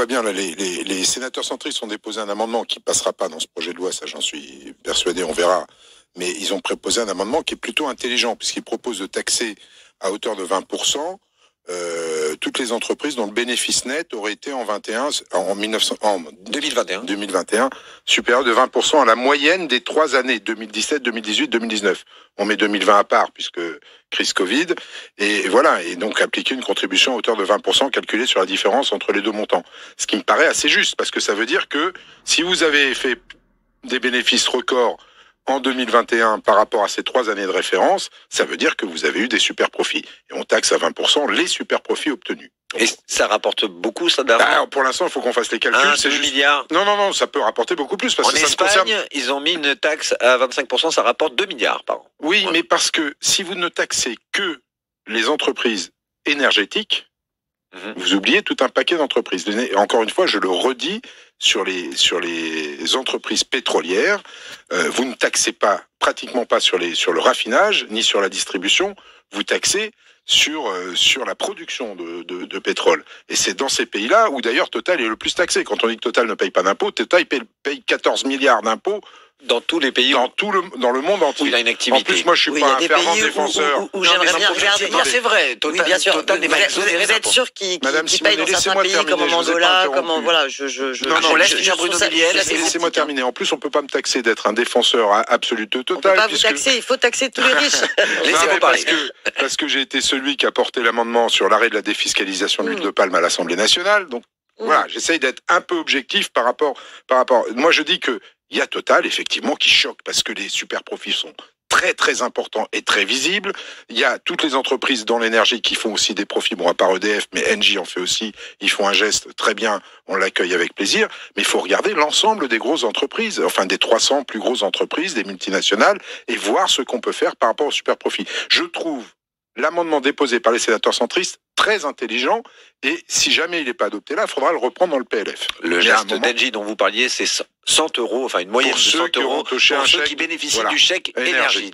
voit bien, là, les sénateurs centristes ont déposé un amendement qui passera pas dans ce projet de loi, ça j'en suis persuadé, on verra. Mais ils ont proposé un amendement qui est plutôt intelligent, puisqu'ils proposent de taxer à hauteur de 20% toutes les entreprises dont le bénéfice net aurait été en 2021 supérieur de 20% à la moyenne des 3 années, 2017, 2018, 2019. On met 2020 à part, puisque crise Covid. Et voilà, et donc appliquer une contribution à hauteur de 20% calculée sur la différence entre les deux montants. Ce qui me paraît assez juste, parce que ça veut dire que si vous avez fait des bénéfices records en 2021 par rapport à ces 3 années de référence, ça veut dire que vous avez eu des super profits. Et on taxe à 20% les super profits obtenus. Et ça rapporte beaucoup, ça, d'argent? Pour l'instant, il faut qu'on fasse les calculs. 2 milliards. Non, ça peut rapporter beaucoup plus. Parce en que ça Espagne, ils ont mis une taxe à 25%, ça rapporte 2 milliards par an. Oui, mais parce que si vous ne taxez que les entreprises énergétiques, vous oubliez tout un paquet d'entreprises. Et encore une fois, je le redis, sur les entreprises pétrolières, vous ne taxez pas, pratiquement pas sur le raffinage, ni sur la distribution, vous taxez sur la production de pétrole. Et c'est dans ces pays-là où d'ailleurs Total est le plus taxé. Quand on dit que Total ne paye pas d'impôts, Total paye 14 milliards d'impôts. Dans tous les pays, dans le monde entier. Où il a une activité. En plus, moi, je suis pas un fervent défenseur. Où j'aimerais bien regarder. C'est vrai. Total, oui, bien sûr. Total vous êtes sûr qu'il paye dans certains pays comme en Angola, comme en voilà. Non, laissez-moi terminer. En plus, on peut pas me taxer d'être un défenseur absolu de Total. On peut pas vous taxer. Il faut taxer tous les riches. Laissez-moi parler. Parce que j'ai été celui qui a porté l'amendement sur l'arrêt de la défiscalisation de l'huile de palme à l'Assemblée nationale. Donc voilà, j'essaye d'être un peu objectif par rapport. Moi, je dis que il y a Total, effectivement, qui choque parce que les super profits sont très très importants et très visibles. Il y a toutes les entreprises dans l'énergie qui font aussi des profits, bon à part EDF, mais Engie en fait aussi. Ils font un geste très bien, on l'accueille avec plaisir. Mais il faut regarder l'ensemble des grosses entreprises, enfin des 300 plus grosses entreprises, des multinationales, et voir ce qu'on peut faire par rapport aux super profits. Je trouve l'amendement déposé par les sénateurs centristes très intelligent, et si jamais il n'est pas adopté là, il faudra le reprendre dans le PLF. Le geste d'Engie dont vous parliez, c'est 100 €, enfin une moyenne de 100 € pour ceux qui bénéficient du chèque énergie.